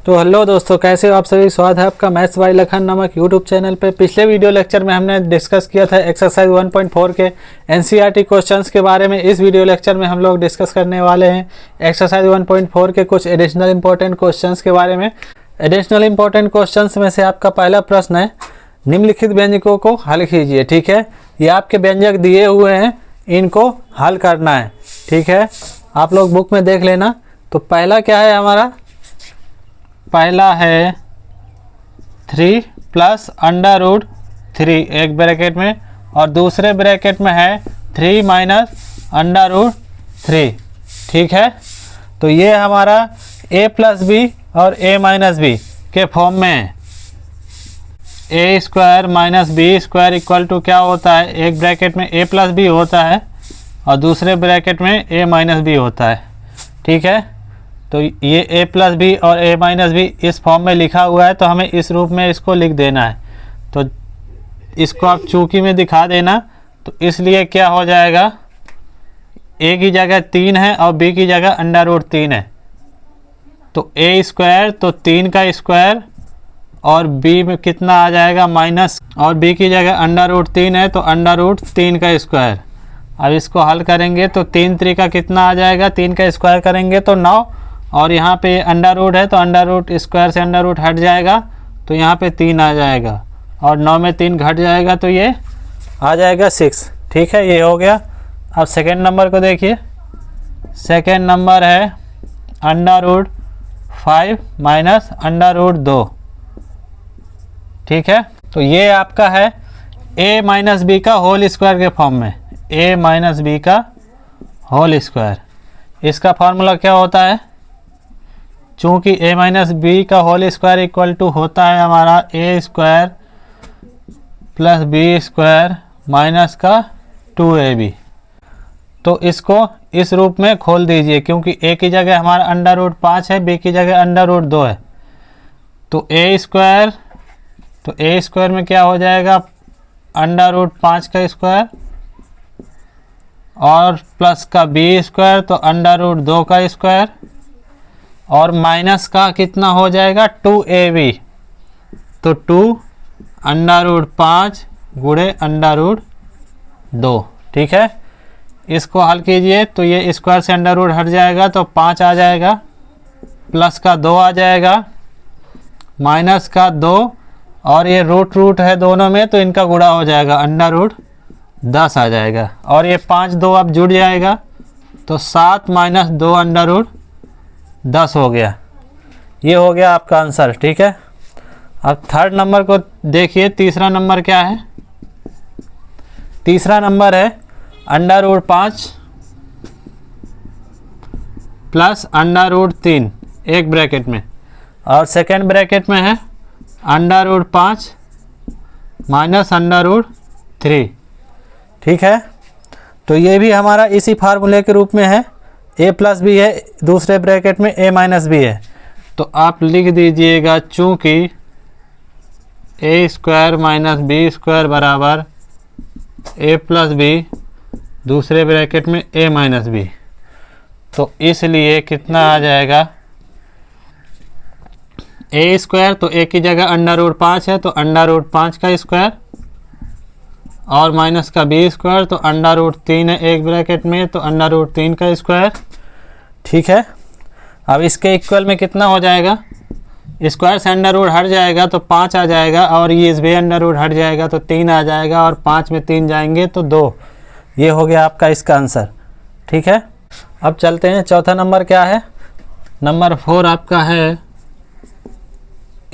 तो हेलो दोस्तों, कैसे हो आप सभी। स्वागत है आपका मैथ्स बाय लखन नामक यूट्यूब चैनल पे। पिछले वीडियो लेक्चर में हमने डिस्कस किया था एक्सरसाइज 1.4 के एनसीईआरटी क्वेश्चंस के बारे में। इस वीडियो लेक्चर में हम लोग डिस्कस करने वाले हैं एक्सरसाइज 1.4 के कुछ एडिशनल इंपॉर्टेंट क्वेश्चंस के बारे में। एडिशनल इंपॉर्टेंट क्वेश्चंस में से आपका पहला प्रश्न है, निम्नलिखित व्यंजकों को हल कीजिए। ठीक है, ये आपके व्यंजक दिए हुए हैं, इनको हल करना है। ठीक है, आप लोग बुक में देख लेना। तो पहला क्या है हमारा, पहला है 3 प्लस अंडर रूट 3 एक ब्रैकेट में, और दूसरे ब्रैकेट में है 3 माइनस अंडर रूट 3। ठीक है, तो ये हमारा a प्लस बी और a माइनस बी के फॉर्म में है। A square minus B square equal to क्या होता है, एक ब्रैकेट में a प्लस बी होता है और दूसरे ब्रैकेट में a माइनस बी होता है। ठीक है, तो ये a प्लस बी और a माइनस बी इस फॉर्म में लिखा हुआ है, तो हमें इस रूप में इसको लिख देना है। तो इसको आप चूंकि में दिखा देना, तो इसलिए क्या हो जाएगा, a की जगह 3 है और b की जगह अंडर रूट 3 है। तो a स्क्वायर तो 3 का स्क्वायर और b में कितना आ जाएगा माइनस, और b की जगह अंडर रूट 3 है तो अंडर रूट 3 का स्क्वायर। अब इसको हल करेंगे तो 3 3 का कितना आ जाएगा, 3 का स्क्वायर करेंगे तो 9, और यहाँ पे अंडर रूट है तो अंडर रूट स्क्वायर से अंडर रूट हट जाएगा तो यहाँ पे 3 आ जाएगा, और 9 में 3 घट जाएगा तो ये आ जाएगा 6। ठीक है, ये हो गया। अब सेकेंड नंबर को देखिए। सेकेंड नंबर है under root 5 minus under root 2। ठीक है, तो ये आपका है a माइनस बी का होल स्क्वायर के फॉर्म में, a माइनस बी का होल स्क्वायर। इसका फार्मूला क्या होता है, चूँकि a माइनस बी का होल स्क्वायर इक्वल टू होता है हमारा a square plus b square minus का 2ab। तो इसको इस रूप में खोल दीजिए, क्योंकि a की जगह हमारा अंडर रूट 5 है, b की जगह अंडर रूट 2 है। तो a स्क्वायर में क्या हो जाएगा, अंडर रूट 5 का स्क्वायर और प्लस का b स्क्वायर तो अंडर रूट 2 का स्क्वायर, और माइनस का कितना हो जाएगा 2ab, तो 2 अंडर रूट 5 गुणे अंडर रूट 2। ठीक है, इसको हल कीजिए तो ये स्क्वायर से अंडर रूट हट जाएगा तो 5 आ जाएगा, प्लस का 2 आ जाएगा, माइनस का 2, और ये रूट है दोनों में तो इनका गुणा हो जाएगा, अंडर रूट 10 आ जाएगा, और ये 5 2 अब जुड़ जाएगा तो 7 माइनस 2 अंडर रूट 10 हो गया। ये हो गया आपका आंसर। ठीक है, अब थर्ड नंबर को देखिए। तीसरा नंबर क्या है, तीसरा नंबर है under root 5 plus under root 3 एक ब्रैकेट में, और सेकेंड ब्रैकेट में है under root 5 minus under root 3। ठीक है, तो ये भी हमारा इसी फार्मूले के रूप में है, a प्लस बी है, दूसरे ब्रैकेट में a माइनस बी है। तो आप लिख दीजिएगा, चूँकि a square minus B square बराबर a प्लस बी, दूसरे ब्रैकेट में a माइनस बी, तो इसलिए कितना आ जाएगा, a स्क्वायर तो a की जगह अंडर रूट 5 है तो अंडर रूट 5 का स्क्वायर, और माइनस का b स्क्वायर तो अंडर रूट 3 है एक ब्रैकेट में तो अंडर रूट 3 का स्क्वायर। ठीक है, अब इसके इक्वल में कितना हो जाएगा, स्क्वायर से अंडर रूट हट जाएगा तो 5 आ जाएगा, और ये इस भी अंडर रूट हट जाएगा तो 3 आ जाएगा, और 5 में 3 जाएंगे तो 2। ये हो गया आपका इसका आंसर। ठीक है, अब चलते हैं। चौथा नंबर क्या है, नंबर 4 आपका है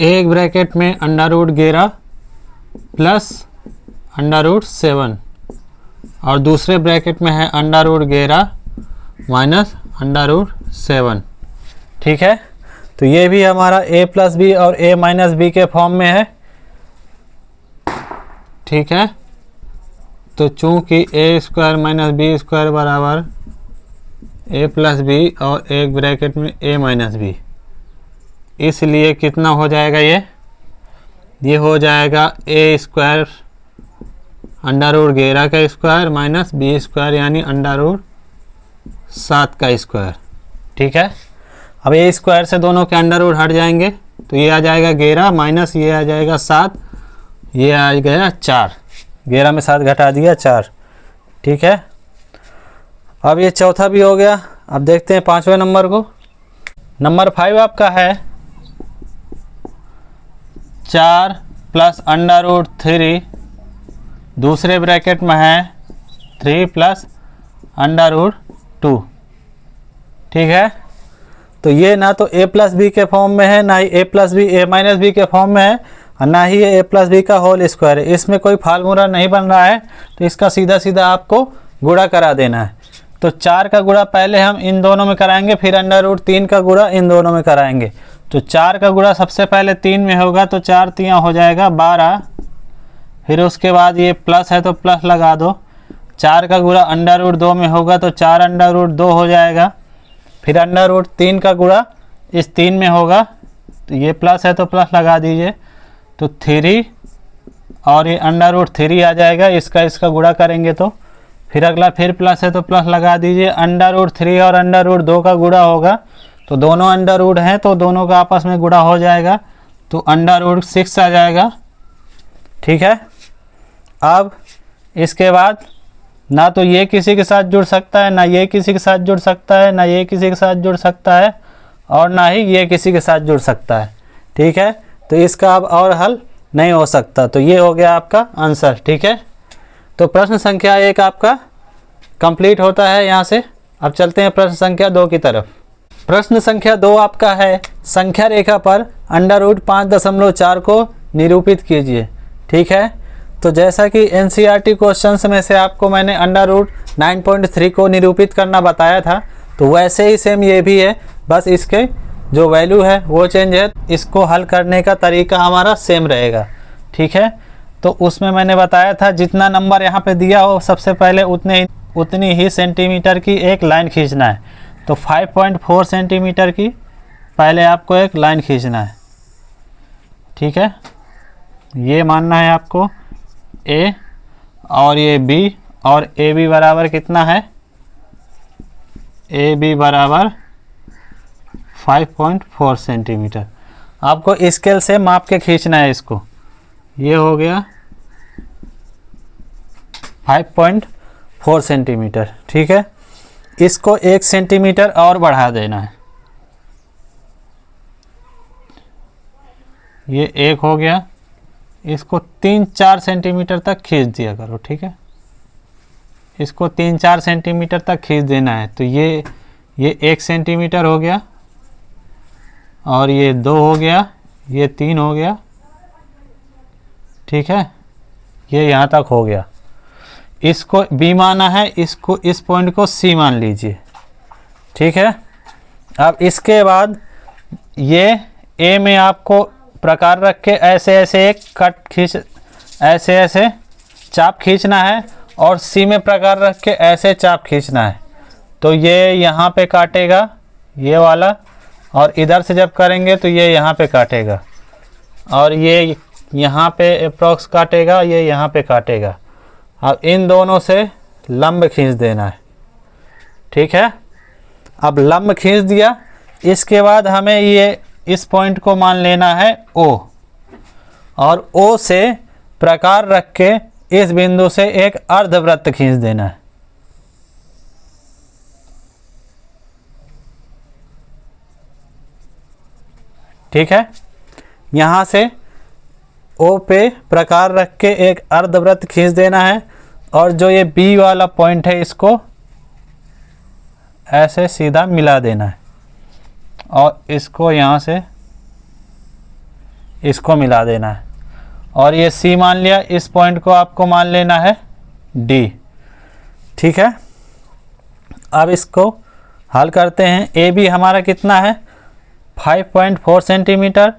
एक ब्रैकेट में under root 11 plus under root 7, और दूसरे ब्रैकेट में है under root 11 minus under root 7। ठीक है, तो ये भी हमारा a प्लस बी और a माइनस बी के फॉर्म में है। ठीक है, तो चूँकि a square minus B square बराबर a प्लस बी और एक ब्रैकेट में a माइनस बी, इसलिए कितना हो जाएगा, ये हो जाएगा a स्क्वायर अंडर रूट 11 का स्क्वायर माइनस बी स्क्वायर यानी अंडर रूट 7 का स्क्वायर। ठीक है, अब ए स्क्वायर से दोनों के अंडर रूट हट जाएंगे तो ये आ जाएगा 11 माइनस ये आ जाएगा 7, ये आ गया 4, 11 में 7 घटा दिया 4। ठीक है, अब ये चौथा भी हो गया। अब देखते हैं पांचवें नंबर को। नंबर 5 आपका है 4 प्लस अंडर रूट 3, दूसरे ब्रैकेट में है 3 प्लस अंडर रूट 2। ठीक है, तो ये ना तो a प्लस बी के फॉर्म में है, ना ही a plus b a minus B के फॉर्म में है, और ना ही ये a प्लस बी का होल स्क्वायर है। इसमें कोई फार्मूला नहीं बन रहा है, तो इसका सीधा सीधा आपको गुणा करा देना है। तो 4 का गुणा पहले हम इन दोनों में कराएंगे, फिर अंडर रूट 3 का गुणा इन दोनों में कराएंगे। तो 4 का गुणा सबसे पहले 3 में होगा, तो 4 3 हो जाएगा 12, फिर उसके बाद ये प्लस है तो प्लस लगा दो। 4 का गुणा अंडर रूट 2 में होगा तो 4 अंडर रूट 2 हो जाएगा, फिर अंडर रूट 3 का गुणा इस 3 में होगा, तो ये प्लस है तो प्लस लगा दीजिए, तो 3 और ये अंडर रूट 3 आ जाएगा, इसका गुणा करेंगे तो फिर अगला फिर प्लस है तो प्लस लगा दीजिए। अंडर रूट 3 और अंडर रूट 2 का गुणा होगा, तो दोनों अंडर रूट हैं तो दोनों का आपस में गुणा हो जाएगा, तो अंडर रूट 6 आ जाएगा। ठीक है, अब इसके बाद ना तो ये किसी के साथ जुड़ सकता है, ना ये किसी के साथ जुड़ सकता है, ना ये किसी के साथ जुड़ सकता है, और ना ही ये किसी के साथ जुड़ सकता है। ठीक है, तो इसका अब और हल नहीं हो सकता, तो ये हो गया आपका आंसर। ठीक है, तो प्रश्न संख्या 1 आपका कंप्लीट होता है यहाँ से। अब चलते हैं प्रश्न संख्या 2 की तरफ। प्रश्न संख्या 2 आपका है संख्या रेखा पर अंडर रूट 5.4 को निरूपित कीजिए। ठीक है, तो जैसा कि एनसीईआरटी क्वेश्चंस में से आपको मैंने अंडर रूट 9.3 को निरूपित करना बताया था, तो वैसे ही सेम ये भी है, बस इसके जो वैल्यू है वो चेंज है। इसको हल करने का तरीका हमारा सेम रहेगा। ठीक है, तो उसमें मैंने बताया था जितना नंबर यहाँ पे दिया हो सबसे पहले उतनी ही सेंटीमीटर की एक लाइन खींचना है। तो 5.4 सेंटीमीटर की पहले आपको एक लाइन खींचना है। ठीक है, ये मानना है आपको ए और ये बी, और ए बी बराबर कितना है, ए बी बराबर 5.4 सेंटीमीटर। आपको स्केल से माप के खींचना है इसको। ये हो गया 5.4 सेंटीमीटर। ठीक है, इसको 1 सेंटीमीटर और बढ़ा देना है। ये 1 हो गया, इसको 3-4 सेंटीमीटर तक खींच दिया करो। ठीक है, इसको 3-4 सेंटीमीटर तक खींच देना है। तो ये 1 सेंटीमीटर हो गया, और ये 2 हो गया, ये 3 हो गया। ठीक है, ये यहाँ तक हो गया। इसको बी माना है, इसको इस पॉइंट को सी मान लीजिए। ठीक है, अब इसके बाद ये ए में आपको प्रकार रख के ऐसे ऐसे एक कट खींच, ऐसे ऐसे चाप खींचना है, और सी में प्रकार रख के ऐसे चाप खींचना है। तो ये यहाँ पे काटेगा ये वाला, और इधर से जब करेंगे तो ये यहाँ पे काटेगा, और ये यहाँ पे अप्रॉक्स काटेगा, ये यहाँ पे काटेगा। अब इन दोनों से लंब खींच देना है। ठीक है, अब लंब खींच दिया, इसके बाद हमें ये इस पॉइंट को मान लेना है ओ, और ओ से प्रकार रख के इस बिंदु से एक अर्धवृत्त खींच देना है। ठीक है, यहाँ से ओ पे प्रकार रख के एक अर्धवृत्त खींच देना है, और जो ये बी वाला पॉइंट है इसको ऐसे सीधा मिला देना है, और इसको यहाँ से इसको मिला देना है, और ये सी मान लिया। इस पॉइंट को आपको मान लेना है डी। ठीक है, अब इसको हल करते हैं। ए बी हमारा कितना है 5.4 सेंटीमीटर।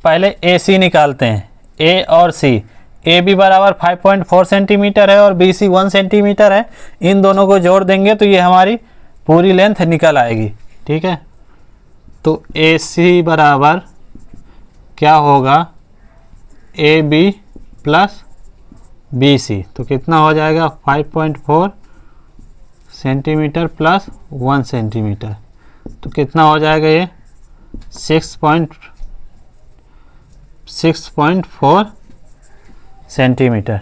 पहले ए सी निकालते हैं, ए और सी। ए बी बराबर 5.4 सेंटीमीटर है और बी सी 1 सेंटीमीटर है। इन दोनों को जोड़ देंगे तो ये हमारी पूरी लेंथ निकल आएगी। ठीक है, तो ए सी बराबर क्या होगा, a b plus b c. तो कितना हो जाएगा 5.4 सेंटीमीटर प्लस 1 सेंटीमीटर, तो कितना हो जाएगा ये 6.4 सेंटीमीटर।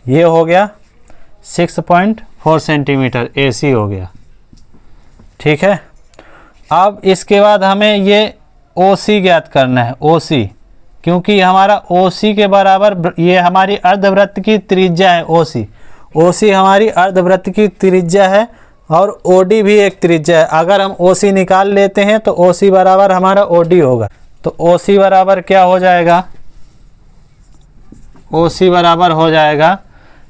ये हो गया 6.4 सेंटीमीटर AC हो गया। ठीक है, अब इसके बाद हमें ये OC ज्ञात करना है। OC, क्योंकि हमारा OC के बराबर ये हमारी अर्धवृत्त की त्रिज्या है। OC हमारी अर्धवृत्त की त्रिज्या है और OD भी एक त्रिज्या है। अगर हम OC निकाल लेते हैं तो OC बराबर हमारा OD होगा। तो OC बराबर क्या हो जाएगा? OC बराबर हो जाएगा,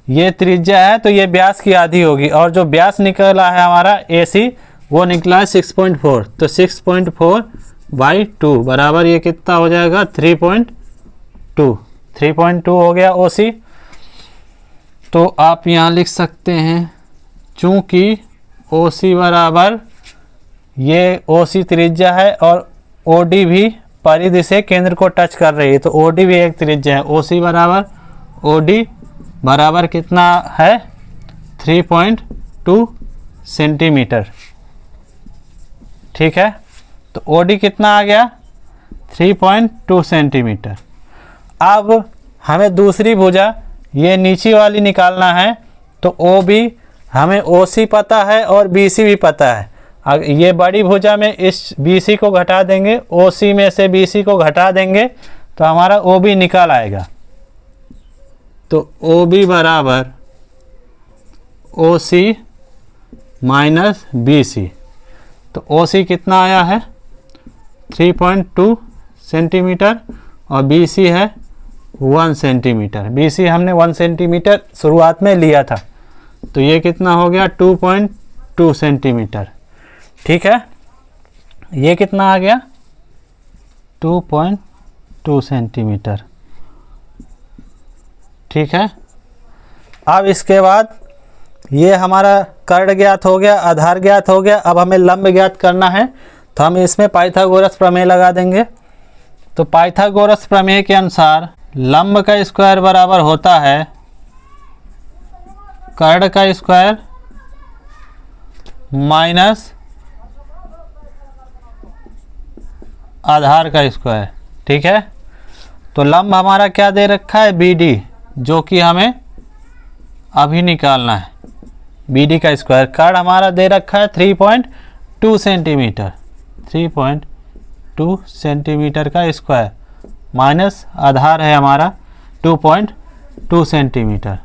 ये त्रिज्या है तो ये व्यास की आधी होगी, और जो व्यास निकला है हमारा AC वो निकला है 6.4। तो 6.4/2 बराबर ये कितना हो जाएगा? 3.2 हो गया OC। तो आप यहाँ लिख सकते हैं, चूँकि OC बराबर ये OC त्रिज्या है और OD भी परिधि से केंद्र को टच कर रही है, तो OD भी एक त्रिज्या है। OC बराबर OD बराबर कितना है? 3.2 सेंटीमीटर। ठीक है, तो OD कितना आ गया? 3.2 सेंटीमीटर। अब हमें दूसरी भुजा ये नीचे वाली निकालना है, तो OB हमें OC पता है और BC भी पता है। अगर ये बड़ी भुजा में इस BC को घटा देंगे, OC में से BC को घटा देंगे तो हमारा OB निकल आएगा। तो OB बराबर OC माइनस BC। तो OC कितना आया है? 3.2 सेंटीमीटर और BC है 1 सेंटीमीटर। BC हमने 1 सेंटीमीटर शुरुआत में लिया था, तो ये कितना हो गया? 2.2 सेंटीमीटर। ठीक है, ये कितना आ गया? 2.2 सेंटीमीटर। ठीक है, अब इसके बाद ये हमारा कर्ण ज्ञात हो गया, आधार ज्ञात हो गया। अब हमें लंब ज्ञात करना है, तो हम इसमें पाइथागोरस प्रमेय लगा देंगे। तो पाइथागोरस प्रमेय के अनुसार लंब का स्क्वायर बराबर होता है कर्ण का स्क्वायर माइनस आधार का स्क्वायर। ठीक है, तो लंब हमारा क्या दे रखा है? BD, जो कि हमें अभी निकालना है। BD का स्क्वायर। कर्ण हमारा दे रखा है 3.2 सेंटीमीटर। 3.2 सेंटीमीटर का स्क्वायर माइनस आधार है हमारा 2.2 सेंटीमीटर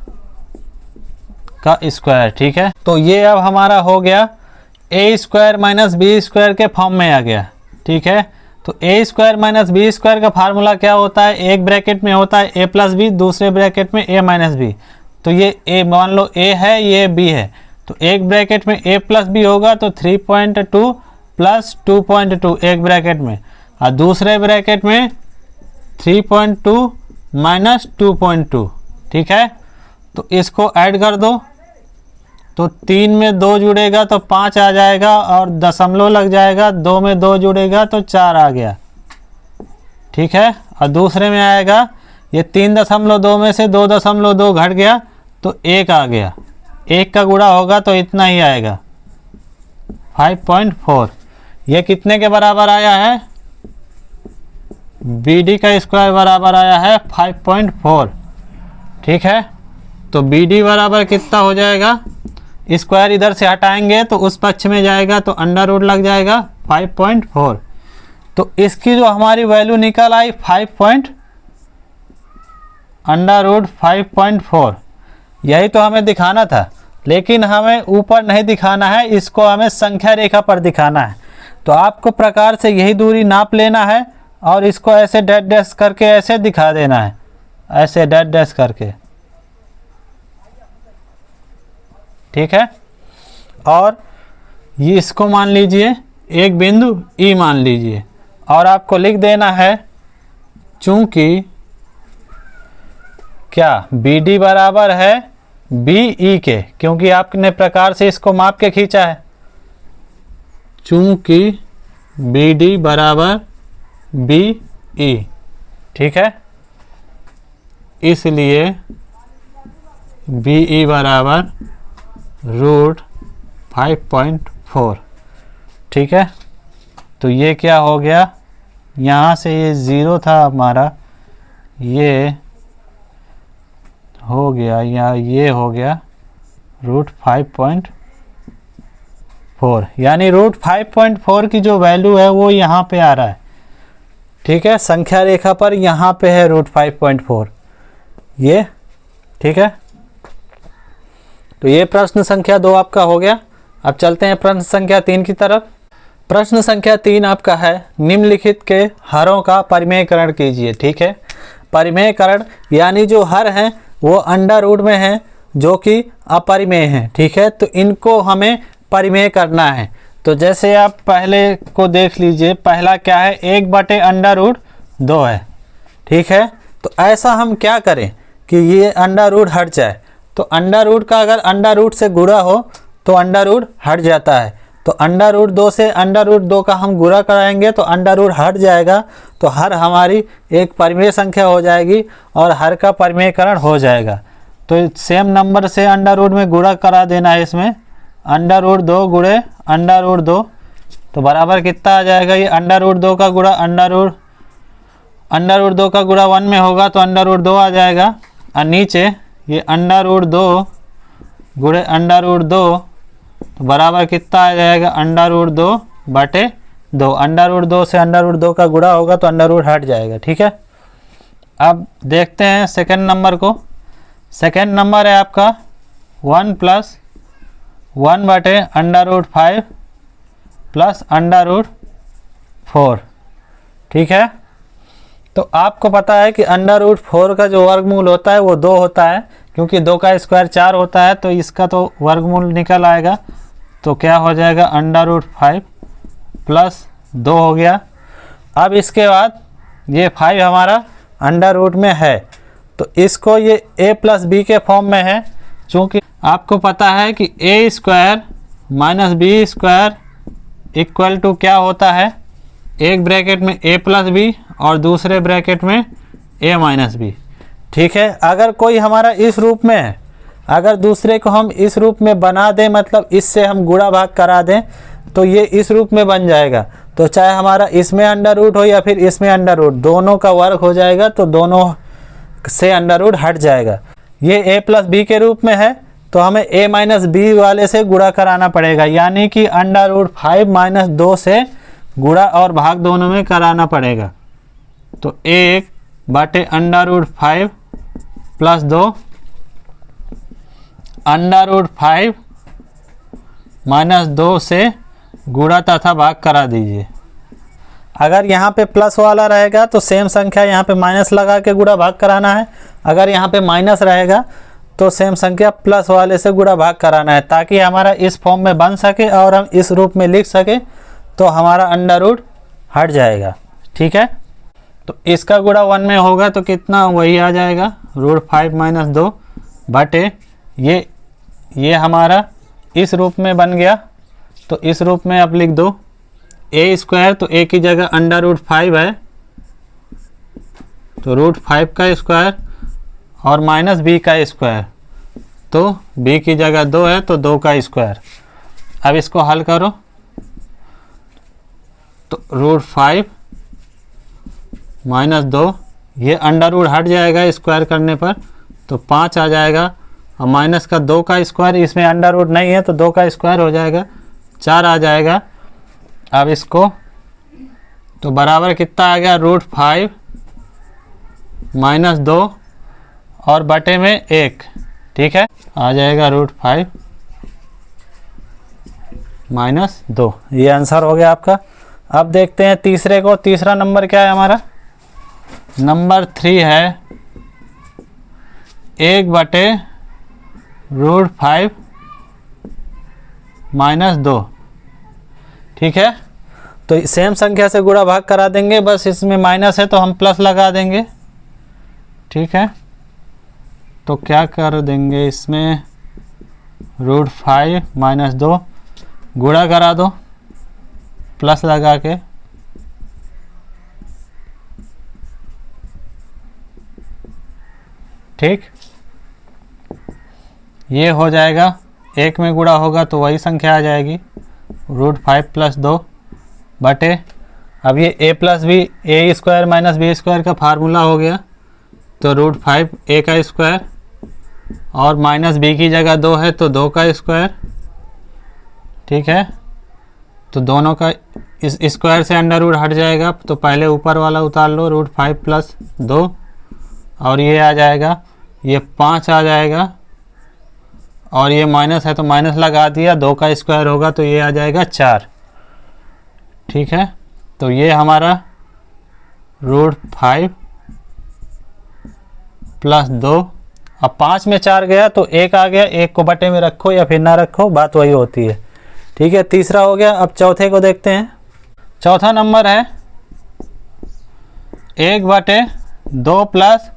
का स्क्वायर। ठीक है, तो ये अब हमारा हो गया A square minus B square के फॉर्म में आ गया। ठीक है, तो A square minus B square का फार्मूला क्या होता है? एक ब्रैकेट में होता है A प्लस बी, दूसरे ब्रैकेट में A माइनस बी। तो ये A मान लो A है, ये B है, तो एक ब्रैकेट में A प्लस बी होगा तो 3.2 प्लस 2.2 एक ब्रैकेट में, और दूसरे ब्रैकेट में 3.2 माइनस 2.2। ठीक है, तो इसको ऐड कर दो, तो 3 में 2 जुड़ेगा तो 5 आ जाएगा, और दशमलव लग जाएगा, 2 में 2 जुड़ेगा तो 4 आ गया। ठीक है, और दूसरे में आएगा ये 3.2 में से 2.2 घट गया तो 1 आ गया। 1 का गुणा होगा तो इतना ही आएगा 5.4। ये कितने के बराबर आया है? BD का स्क्वायर बराबर आया है 5.4। ठीक है, तो BD बराबर कितना हो जाएगा? स्क्वायर इधर से हटाएंगे तो उस पक्ष में जाएगा तो अंडर रूट लग जाएगा 5.4। तो इसकी जो हमारी वैल्यू निकल आई 5.4। यही तो हमें दिखाना था, लेकिन हमें ऊपर नहीं दिखाना है, इसको हमें संख्या रेखा पर दिखाना है। तो आपको प्रकार से यही दूरी नाप लेना है और इसको ऐसे डैश डैश करके ऐसे दिखा देना है, ऐसे डैश डैश करके। ठीक है, और ये इसको मान लीजिए एक बिंदु E मान लीजिए, और आपको लिख देना है चूंकि क्या BD बराबर है BE के, क्योंकि आपने प्रकार से इसको माप के खींचा है। चूंकि BD बराबर BE, ठीक है, इसलिए BE बराबर √5.4। ठीक है, तो ये क्या हो गया, यहाँ से ये 0 था हमारा, ये हो गया या ये हो गया √5.4, यानी √5.4 की जो वैल्यू है वो यहाँ पे आ रहा है। ठीक है, संख्या रेखा पर यहाँ पे है √5.4 ये। ठीक है, तो ये प्रश्न संख्या 2 आपका हो गया। अब चलते हैं प्रश्न संख्या 3 की तरफ। प्रश्न संख्या 3 आपका है, निम्नलिखित के हरों का परिमेयकरण कीजिए। ठीक है, परिमेयकरण यानी जो हर हैं वो अंडर रूट में हैं जो कि अपरिमेय हैं। ठीक है, तो इनको हमें परिमेय करना है। तो जैसे आप पहले को देख लीजिए, पहला क्या है, 1/√2 है। ठीक है, तो ऐसा हम क्या करें कि ये अंडर रूट हट जाए। तो अंडर रूट का अगर अंडर रूट से गुणा हो तो अंडर रूट हट जाता है। तो √2 से √2 का हम गुणा कराएंगे तो अंडर रूट हट जाएगा। तो हर हमारी एक परिमेय संख्या हो जाएगी और हर का परिमेयकरण हो जाएगा। तो सेम नंबर से अंडर रूट में गुणा करा देना है इसमें, √2 गुणे √2, तो बराबर कितना आ जाएगा, ये √2 का गुणा √2 का गुणा 1 में होगा तो √2 आ जाएगा। और नीचे ये √2 गुणे √2, तो बराबर कितना आ जाएगा, √2/2। √2 से √2 का गुणा होगा तो अंडर रूट हट जाएगा। ठीक है, अब देखते हैं सेकंड नंबर को। सेकंड नंबर है आपका 1 + 1/√5 + √4। ठीक है, तो आपको पता है कि √4 का जो वर्गमूल होता है वो 2 होता है, क्योंकि 2 का स्क्वायर 4 होता है, तो इसका तो वर्गमूल निकल आएगा। तो क्या हो जाएगा, √5 + 2 हो गया। अब इसके बाद ये 5 हमारा अंडर रूट में है, तो इसको ये a + b के फॉर्म में है। चूँकि आपको पता है कि a² - b² = क्या होता है, एक ब्रैकेट में a + b और दूसरे ब्रैकेट में a - b। ठीक है, अगर कोई हमारा इस रूप में है, अगर दूसरे को हम इस रूप में बना दें, मतलब इससे हम गुणा भाग करा दें, तो ये इस रूप में बन जाएगा। तो चाहे हमारा इसमें अंडर रूट हो या फिर इसमें अंडर रूट, दोनों का वर्ग हो जाएगा, तो दोनों से अंडर रूट हट जाएगा। ये a + b के रूप में है, तो हमें a - b वाले से गुणा कराना पड़ेगा, यानी कि √5 - 2 से गुणा और भाग दोनों में कराना पड़ेगा। तो 1/√5 + 2 √5 - 2 से गुणा तथा भाग करा दीजिए। अगर यहाँ पे प्लस वाला रहेगा तो सेम संख्या यहाँ पे माइनस लगा के गुणा भाग कराना है, अगर यहाँ पे माइनस रहेगा तो सेम संख्या प्लस वाले से गुणा भाग कराना है, ताकि हमारा इस फॉर्म में बन सके और हम इस रूप में लिख सके, तो हमारा अंडर रूट हट जाएगा। ठीक है, तो इसका गुणा 1 में होगा तो कितना, वही आ जाएगा √5 - 2 बटे ये हमारा इस रूप में बन गया। तो इस रूप में आप लिख दो a², तो a की जगह √5 है, तो √5 का स्क्वायर और -b का स्क्वायर, तो b की जगह 2 है तो 2 का स्क्वायर। अब इसको हल करो तो √5 - 2, ये अंडर रूट हट जाएगा स्क्वायर करने पर, तो 5 आ जाएगा, और माइनस का 2 का स्क्वायर, इसमें अंडर रूट नहीं है तो 2 का स्क्वायर हो जाएगा, 4 आ जाएगा। अब इसको तो बराबर कितना आ गया, √5 - 2 और बटे में 1। ठीक है, आ जाएगा √5 - 2, ये आंसर हो गया आपका। अब देखते हैं तीसरे को। तीसरा नंबर क्या है हमारा, नंबर 3 है 1/√5 - 2। ठीक है, तो सेम संख्या से गुणा भाग करा देंगे, बस इसमें माइनस है तो हम प्लस लगा देंगे। ठीक है, तो क्या कर देंगे, इसमें √5 - 2 गुणा करा दो प्लस लगा के, ठीक, ये हो जाएगा, 1 में गुणा होगा तो वही संख्या आ जाएगी, √5 + 2 बटे अब ये a plus b a square minus B square का फार्मूला हो गया, तो √5 a का स्क्वायर और माइनस बी की जगह 2 है तो 2 का स्क्वायर। ठीक है, तो दोनों का इस स्क्वायर से अंडर रूट हट जाएगा, तो पहले ऊपर वाला उतार लो √5 प्लस 2 और ये आ जाएगा, ये 5 आ जाएगा और ये माइनस है तो माइनस लगा दिया, 2 का स्क्वायर होगा तो ये आ जाएगा 4। ठीक है, तो ये हमारा √5 प्लस 2, अब 5 में 4 गया तो 1 आ गया, 1 को बटे में रखो या फिर ना रखो, बात वही होती है। ठीक है, तीसरा हो गया। अब चौथे को देखते हैं। चौथा नंबर है 1/2 प्लस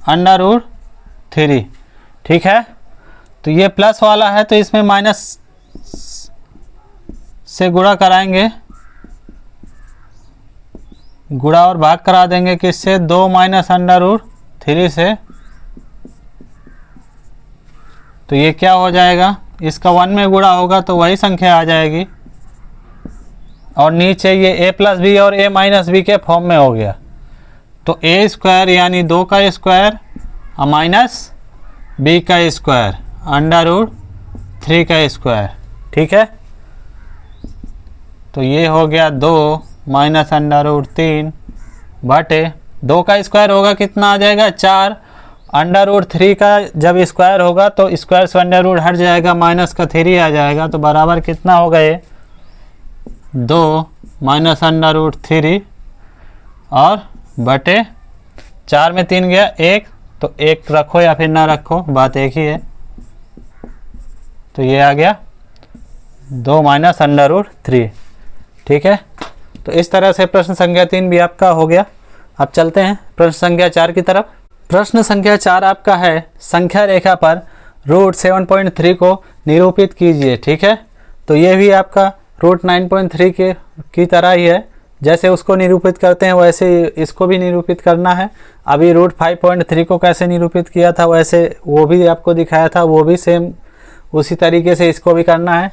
√3। ठीक है, तो ये प्लस वाला है तो इसमें माइनस से गुणा कराएंगे, गुणा और भाग करा देंगे किससे, 2 माइनस √3 से। तो ये क्या हो जाएगा, इसका 1 में गुणा होगा तो वही संख्या आ जाएगी, और नीचे ये a प्लस बी और a माइनस बी के फॉर्म में हो गया, तो a स्क्वायर यानी 2 का स्क्वायर माइनस b का स्क्वायर √3 का स्क्वायर। ठीक है, तो ये हो गया 2 माइनस √3 बटे 2 का स्क्वायर होगा कितना आ जाएगा 4, √3 का जब स्क्वायर होगा तो स्क्वायर से अंडर रूट हट जाएगा, माइनस का 3 आ जाएगा, तो बराबर कितना हो गए 2 माइनस √3 और बटे 4 में 3 गया 1, तो 1 रखो या फिर ना रखो, बात एक ही है। तो ये आ गया 2 माइनस √3। ठीक है, तो इस तरह से प्रश्न संख्या 3 भी आपका हो गया। अब चलते हैं प्रश्न संख्या 4 की तरफ। प्रश्न संख्या 4 आपका है, संख्या रेखा पर √7.3 को निरूपित कीजिए। ठीक है, तो ये भी आपका √9.3 की तरह ही है, जैसे उसको निरूपित करते हैं वैसे इसको भी निरूपित करना है। अभी √5.3 को कैसे निरूपित किया था वैसे वो भी आपको दिखाया था, वो भी सेम उसी तरीके से इसको भी करना है।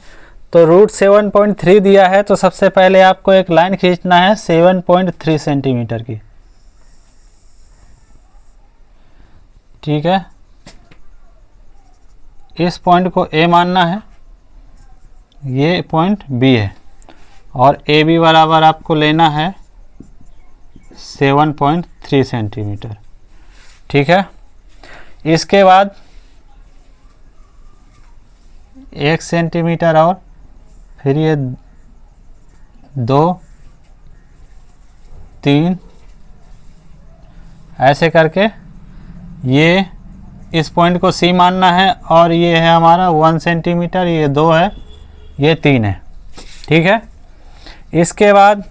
तो √7.3 दिया है तो सबसे पहले आपको एक लाइन खींचना है 7.3 सेंटीमीटर की। ठीक है, इस पॉइंट को A मानना है, ये पॉइंट B है, और AB बराबर आपको लेना है 7.3 सेंटीमीटर। ठीक है, इसके बाद 1 सेंटीमीटर और फिर ये 2 3 ऐसे करके ये इस पॉइंट को C मानना है, और ये है हमारा 1 सेंटीमीटर, ये 2 है, ये 3 है। ठीक है, इसके बाद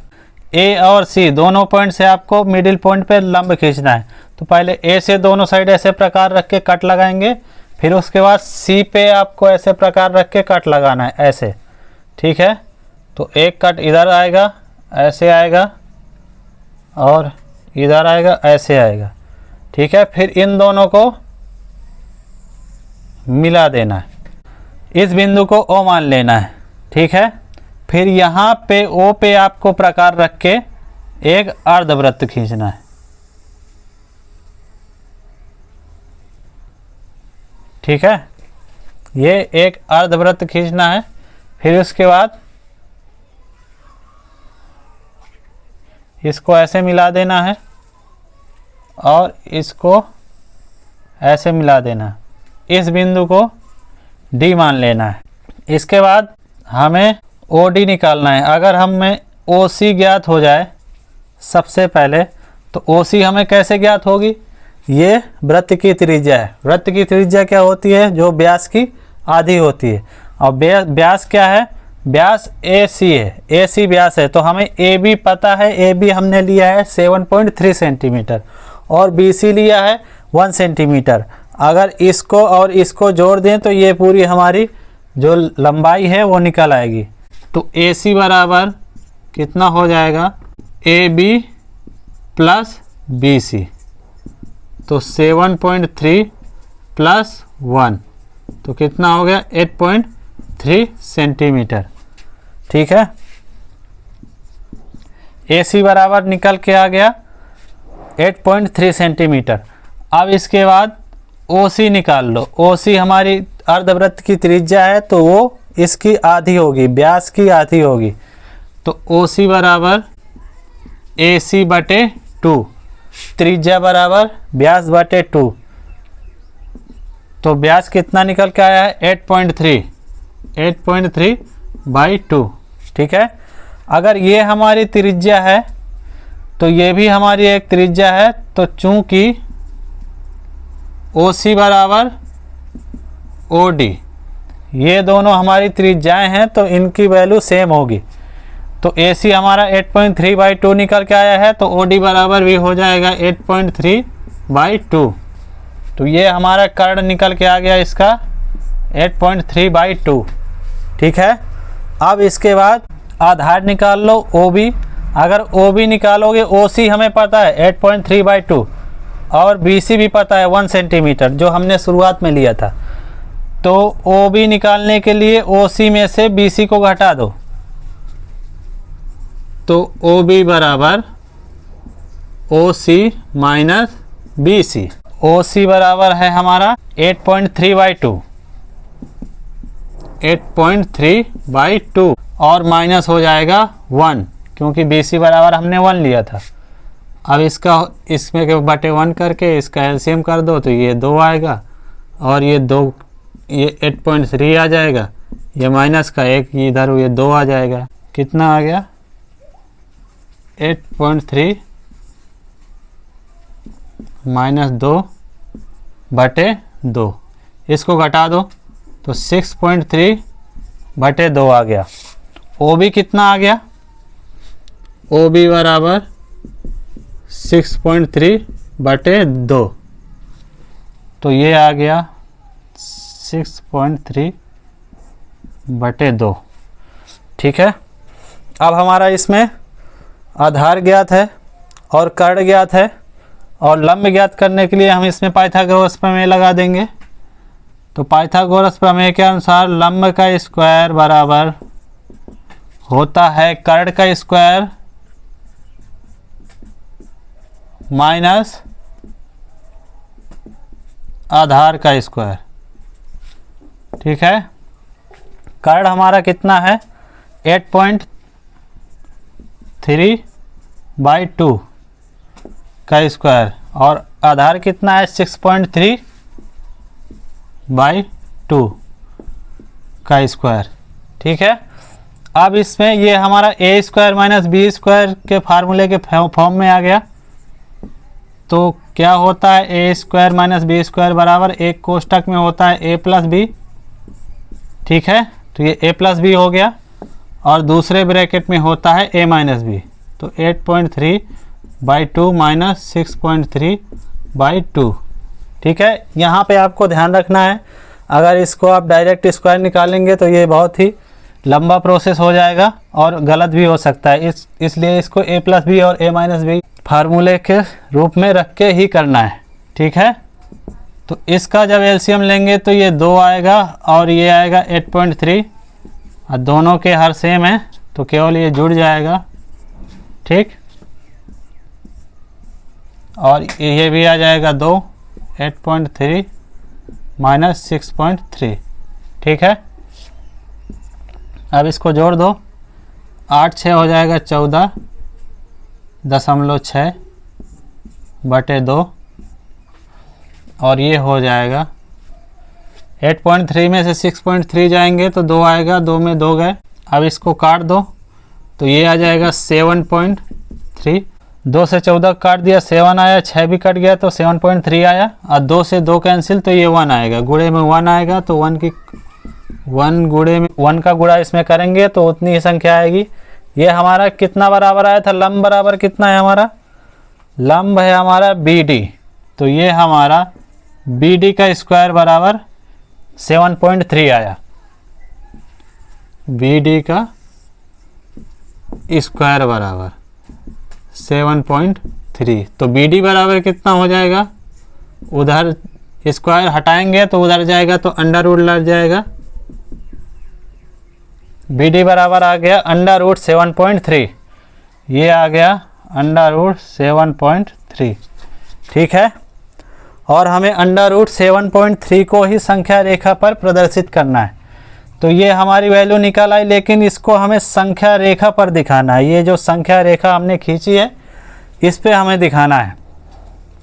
A और C दोनों पॉइंट से आपको मिडिल पॉइंट पे लंब खींचना है। तो पहले A से दोनों साइड ऐसे प्रकार रख के कट लगाएंगे, फिर उसके बाद C पे आपको ऐसे प्रकार रख के कट लगाना है ऐसे। ठीक है, तो एक कट इधर आएगा, ऐसे आएगा, और इधर आएगा, ऐसे आएगा। ठीक है, फिर इन दोनों को मिला देना है, इस बिंदु को O मान लेना है। ठीक है, फिर यहाँ पे O पे आपको प्रकार रख के एक अर्धवृत्त खींचना है। ठीक है, ये एक अर्धवृत्त खींचना है, फिर उसके बाद इसको ऐसे मिला देना है और इसको ऐसे मिला देना है, इस बिंदु को D मान लेना है। इसके बाद हमें OD निकालना है। अगर हमें OC ज्ञात हो जाए सबसे पहले, तो OC हमें कैसे ज्ञात होगी, ये वृत्त की त्रिज्या है। वृत्त की त्रिज्या क्या होती है, जो व्यास की आधी होती है, और व्यास क्या है, व्यास AC है, AC व्यास है। तो हमें AB पता है, AB हमने लिया है 7.3 सेंटीमीटर और BC लिया है 1 सेंटीमीटर। अगर इसको और इसको जोड़ दें तो ये पूरी हमारी जो लंबाई है वो निकल आएगी। तो AC बराबर कितना हो जाएगा, AB प्लस BC, तो 7.3 प्लस 1, तो कितना हो गया 8.3 सेंटीमीटर। ठीक है, AC बराबर निकल के आ गया 8.3 सेंटीमीटर। अब इसके बाद OC निकाल लो। OC हमारी अर्धवृत्त की त्रिज्या है तो वो इसकी आधी होगी, व्यास की आधी होगी। तो OC बराबर AC बटे 2, त्रिज्या बराबर व्यास बटे 2। तो व्यास कितना निकल के आया है 8.3 बाई 2। ठीक है, अगर ये हमारी त्रिज्या है तो ये भी हमारी एक त्रिज्या है, तो चूंकि OC बराबर OD, ये दोनों हमारी त्रिज्याएं हैं तो इनकी वैल्यू सेम होगी। तो AC हमारा 8.3 बाई 2 निकल के आया है, तो OD बराबर भी हो जाएगा 8.3 बाई 2। तो ये हमारा कर्ण निकल के आ गया इसका 8.3 बाई 2। ठीक है, अब इसके बाद आधार निकाल लो OB। अगर OB निकालोगे, OC हमें पता है 8.3 बाई 2 और BC भी पता है 1 सेंटीमीटर जो हमने शुरुआत में लिया था। तो OB निकालने के लिए OC में से BC को घटा दो, तो OB बराबर OC माइनस BC। OC बराबर है हमारा 8.3 बाई 2, 8.3 बाई 2 और माइनस हो जाएगा 1, क्योंकि BC बराबर हमने 1 लिया था। अब इसमें के बटे 1 करके इसका एलसीएम कर दो तो ये 2 आएगा, और ये 8.3 आ जाएगा, ये माइनस का 1 इधर, ये 2 आ जाएगा। कितना आ गया 8.3 माइनस 2 बटे 2, इसको घटा दो तो 6.3 बटे 2 आ गया। OB कितना आ गया, OB बराबर 6.3 बटे 2, तो ये आ गया 6.3 बटे 2। ठीक है, अब हमारा इसमें आधार ज्ञात है और कर्ण ज्ञात है, और लंब ज्ञात करने के लिए हम इसमें पाइथागोरस प्रमेय लगा देंगे। तो पाइथागोरस प्रमेय के अनुसार लंब का स्क्वायर बराबर होता है कर्ण का स्क्वायर माइनस आधार का स्क्वायर। ठीक है, कर्ण हमारा कितना है 8.3 बाई 2 का स्क्वायर, और आधार कितना है 6.3 बाई 2 का स्क्वायर। ठीक है, अब इसमें ये हमारा ए स्क्वायर माइनस बी स्क्वायर के फार्मूले के फॉर्म में आ गया। तो क्या होता है A square minus B square बराबर, एक कोष्टक में होता है ए प्लस बी। ठीक है, तो ये ए प्लस बी हो गया, और दूसरे ब्रैकेट में होता है ए माइनस बी। तो 8.3 बाई 2 माइनस 6.3 बाई 2। ठीक है, यहाँ पे आपको ध्यान रखना है, अगर इसको आप डायरेक्ट स्क्वायर निकालेंगे तो ये बहुत ही लंबा प्रोसेस हो जाएगा और गलत भी हो सकता है। इसलिए इसको ए प्लस बी और ए माइनस बी फार्मूले के रूप में रख के ही करना है। ठीक है, तो इसका जब एलसीएम लेंगे तो ये 2 आएगा और ये आएगा 8.3, और दोनों के हर सेम है तो केवल ये जुड़ जाएगा। ठीक, और ये भी आ जाएगा 2, 8.3 माइनस 6.3। ठीक है, अब इसको जोड़ दो, 8 6 हो जाएगा 14.6 बटे 2, और ये हो जाएगा 8.3 में से 6.3 जाएंगे तो 2 आएगा, 2 में 2 गए। अब इसको काट दो तो ये आ जाएगा 7.3, 2 से 14 काट दिया 7 आया, 6 भी कट गया तो 7.3 आया, और 2 से 2 कैंसिल तो ये 1 आएगा, गुणे में 1 आएगा, तो 1 गुणे में 1 का गुणा इसमें करेंगे तो उतनी ही संख्या आएगी। ये हमारा कितना बराबर आया था, लंब बराबर कितना है हमारा, लंब है हमारा BD, तो ये हमारा BD का स्क्वायर बराबर 7.3 आया, BD का स्क्वायर बराबर 7.3। तो BD बराबर कितना हो जाएगा, उधर स्क्वायर हटाएंगे तो उधर जाएगा तो अंडर रूट लग जाएगा, BD बराबर आ गया अंडर रूट 7.3। ये आ गया √7.3, ठीक है। और हमें √7.3 को ही संख्या रेखा पर प्रदर्शित करना है। तो ये हमारी वैल्यू निकल आई, लेकिन इसको हमें संख्या रेखा पर दिखाना है। ये जो संख्या रेखा हमने खींची है इस पे हमें दिखाना है।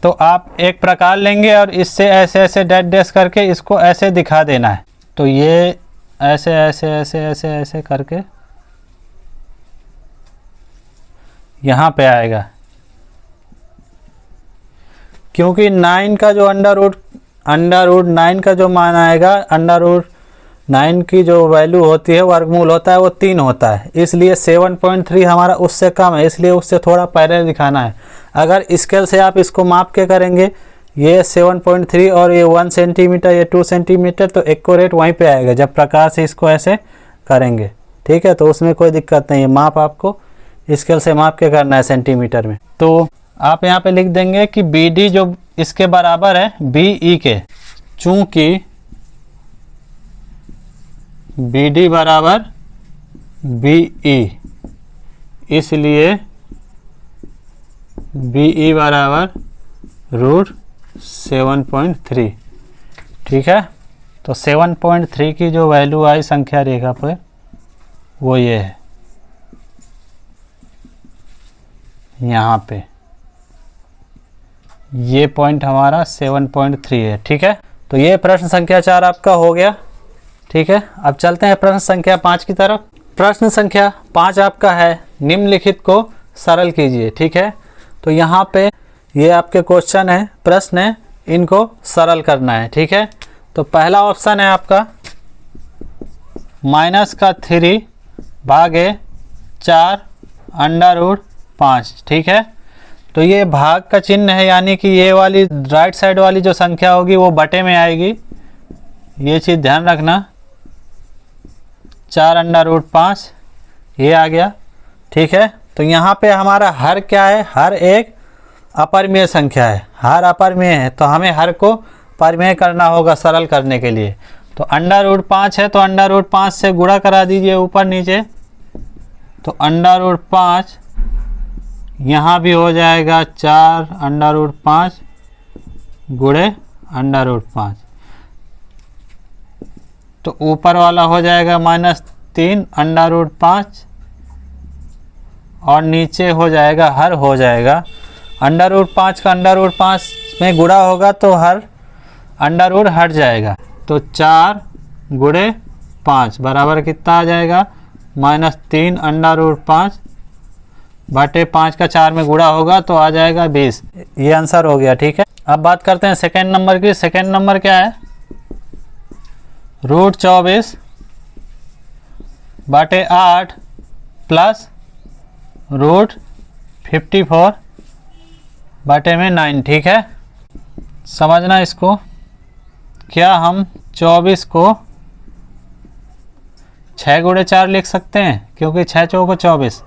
तो आप एक प्रकार लेंगे और इससे ऐसे ऐसे डैश डैश करके इसको ऐसे दिखा देना है। तो ये ऐसे ऐसे ऐसे ऐसे ऐसे करके यहाँ पे आएगा, क्योंकि 9 का जो अंडर रूट 9 का जो मान आएगा, √9 की जो वैल्यू होती है, वर्गमूल होता है, वो 3 होता है। इसलिए 7.3 हमारा उससे कम है, इसलिए उससे थोड़ा पहले दिखाना है। अगर स्केल से आप इसको माप के करेंगे, ये 7.3 और ये 1 सेंटीमीटर, ये 2 सेंटीमीटर, तो एक्यूरेट वहीं पे आएगा जब प्रकार से इसको ऐसे करेंगे, ठीक है। तो उसमें कोई दिक्कत नहीं है, माप आपको स्केल से माप के करना है सेंटीमीटर में। तो आप यहाँ पे लिख देंगे कि BD जो इसके बराबर है BE के, चूँकि BD बराबर BE, इसलिए BE बराबर √7.3, ठीक है। तो 7.3 की जो वैल्यू आई संख्या रेखा पर वो ये है, यहाँ पे ये पॉइंट हमारा 7.3 है, ठीक है। तो ये प्रश्न संख्या 4 आपका हो गया, ठीक है। अब चलते हैं प्रश्न संख्या 5 की तरफ। प्रश्न संख्या 5 आपका है, निम्नलिखित को सरल कीजिए, ठीक है। तो यहाँ पे ये आपके क्वेश्चन है, प्रश्न है, इनको सरल करना है, ठीक है। तो पहला ऑप्शन है आपका -3 भागे 4 √5, ठीक है। तो ये भाग का चिन्ह है, यानी कि ये वाली राइट साइड वाली जो संख्या होगी वो बटे में आएगी, ये चीज़ ध्यान रखना। 4 √5 ये आ गया, ठीक है। तो यहाँ पे हमारा हर क्या है, हर एक अपरिमेय संख्या है, हर अपरिमेय है, तो हमें हर को परिमेय करना होगा सरल करने के लिए। तो √5 है तो √5 से गुणा करा दीजिए ऊपर नीचे, तो √5 यहाँ भी हो जाएगा 4 √5 गुणे √5, तो ऊपर वाला हो जाएगा -3 √5 और नीचे हो जाएगा हर हो जाएगा √5 का √5 में गुणा होगा तो हर अंडर हट जाएगा। तो 4 गुणे 5 बराबर कितना आ जाएगा, -3 √5 बटे 5 का 4 में गुणा होगा तो आ जाएगा 20। ये आंसर हो गया, ठीक है। अब बात करते हैं सेकेंड नंबर की। सेकेंड नंबर क्या है, √24 बटे 8 प्लस √54 बटे में 9, ठीक है। समझना इसको, क्या हम 24 को 6 गुणे 4 लिख सकते हैं, क्योंकि 6 चौको 24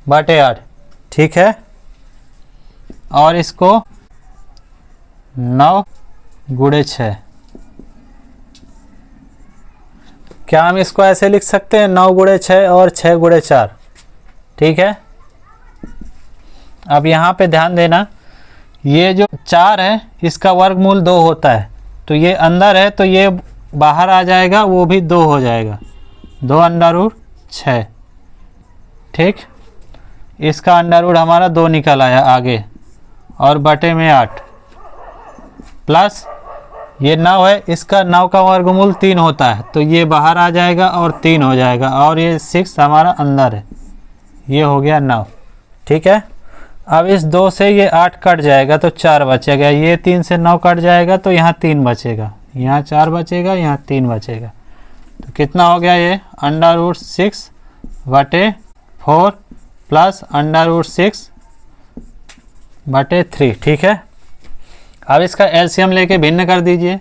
बटे 8, ठीक है। और इसको 9 गुणे 6, क्या हम इसको ऐसे लिख सकते हैं, 9 गुणे 6 और 6 गुणे 4, ठीक है। अब यहाँ पे ध्यान देना, ये जो 4 है इसका वर्गमूल 2 होता है, तो ये अंदर है तो ये बाहर आ जाएगा, वो भी 2 हो जाएगा, 2 √6, ठीक। इसका अंडर हमारा 2 निकल आया आगे, और बटे में 8 प्लस ये 9 है, इसका 9 का वर्गमूल 3 होता है, तो ये बाहर आ जाएगा और 3 हो जाएगा, और ये 6 हमारा अंदर है, ये हो गया 9, ठीक है। अब इस 2 से ये 8 कट जाएगा तो 4 बचेगा, ये 3 से 9 कट जाएगा तो यहाँ 3 बचेगा, यहाँ 4 बचेगा, यहाँ 3 बचेगा, तो कितना हो गया, ये √6 बटे 4 प्लस √6 बटे 3, ठीक है। अब इसका एलसीएम लेके भिन्न कर दीजिए,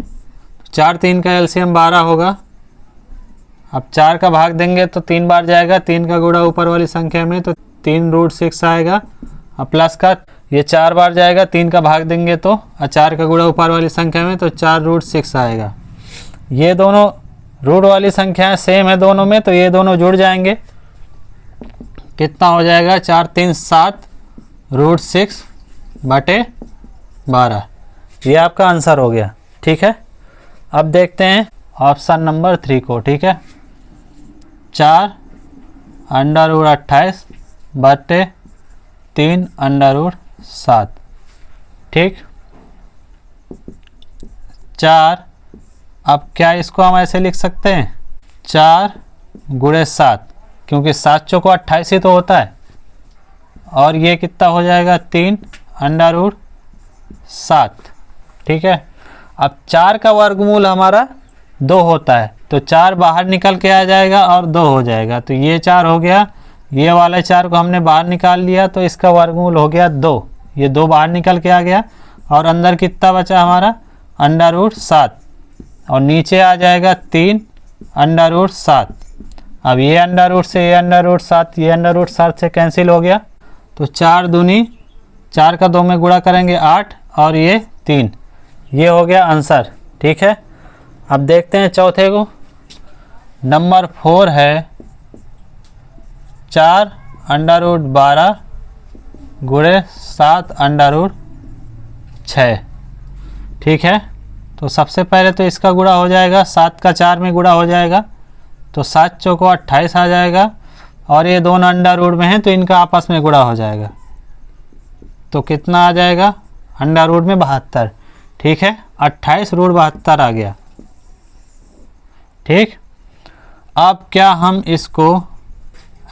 4 3 का एलसीएम 12 होगा। अब 4 का भाग देंगे तो 3 बार जाएगा, 3 का गुणा ऊपर वाली संख्या में तो 3 √6 आएगा, अब प्लस का ये 4 बार जाएगा, 3 का भाग देंगे तो 4 का गुणा ऊपर वाली संख्या में तो 4 √6 आएगा। ये दोनों रूट वाली संख्याएं सेम है दोनों में, तो ये दोनों जुड़ जाएंगे, कितना हो जाएगा, 4 3 7 √6/12। ये आपका आंसर हो गया। ठीक है, अब देखते हैं ऑप्शन नंबर 3 को। ठीक है, 4 √28/3 ठीक, 4। अब क्या इसको हम ऐसे लिख सकते हैं, 4 × 7, क्योंकि 7 चौको 28 ही तो होता है। और ये कितना हो जाएगा, 3√7। ठीक है, अब 4 का वर्गमूल हमारा 2 होता है, तो 4 बाहर निकल के आ जाएगा और 2 हो जाएगा, तो ये 4 हो गया। ये वाले 4 को हमने बाहर निकाल लिया, तो इसका वर्गमूल हो गया 2। ये 2 बाहर निकल के आ गया और अंदर कितना बचा हमारा, √7, और नीचे आ जाएगा 3√7। अब ये अंडर से ये √7, ये √7 से कैंसिल हो गया, तो 4 दूनी 4 का 2 में गुणा करेंगे 8 और ये 3। ये हो गया आंसर। ठीक है, अब देखते हैं चौथे को। नंबर 4 है 4 √12 × 7√6। ठीक है, तो सबसे पहले तो इसका गुणा हो जाएगा, 7 का 4 में गुणा हो जाएगा, तो 7 चौको 28 आ जाएगा, और ये दोनों अंडर रूट में हैं तो इनका आपस में गुणा हो जाएगा, तो कितना आ जाएगा, अंडर रूट में 72। ठीक है, 28√72 आ गया। ठीक, अब क्या हम इसको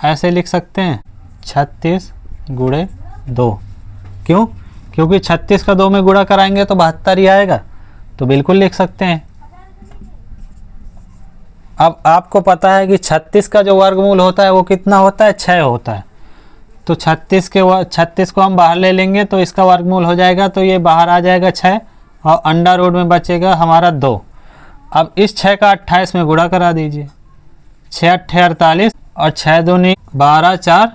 ऐसे लिख सकते हैं, 36 × 2। क्यों, क्योंकि 36 का 2 में गुणा कराएंगे तो 72 ही आएगा, तो बिल्कुल लिख सकते हैं। अब आपको पता है कि 36 का जो वर्गमूल होता है वो कितना होता है, 6 होता है, तो 36 को हम बाहर ले लेंगे तो इसका वर्गमूल हो जाएगा, तो ये बाहर आ जाएगा 6 और अंडर रूट में बचेगा हमारा 2। अब इस 6 का 28 में गुणा करा दीजिए, 6 × 8 = 48 और 6 दूनी 12 4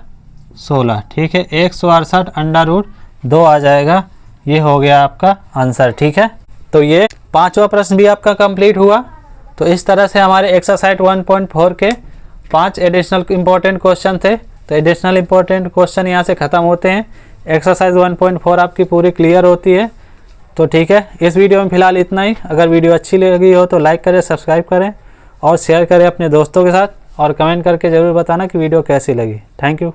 16। ठीक है, 168 अंडर रूट 2 आ जाएगा। ये हो गया आपका आंसर। ठीक है, तो ये 5वां प्रश्न भी आपका कंप्लीट हुआ। तो इस तरह से हमारे एक्सरसाइज 1.4 के 5 एडिशनल इम्पोर्टेंट क्वेश्चन थे। तो एडिशनल इम्पोर्टेंट क्वेश्चन यहाँ से ख़त्म होते हैं, एक्सरसाइज 1.4 आपकी पूरी क्लियर होती है। तो ठीक है, इस वीडियो में फ़िलहाल इतना ही। अगर वीडियो अच्छी लगी हो तो लाइक करें, सब्सक्राइब करें और शेयर करें अपने दोस्तों के साथ, और कमेंट करके ज़रूर बताना कि वीडियो कैसी लगी। Thank you.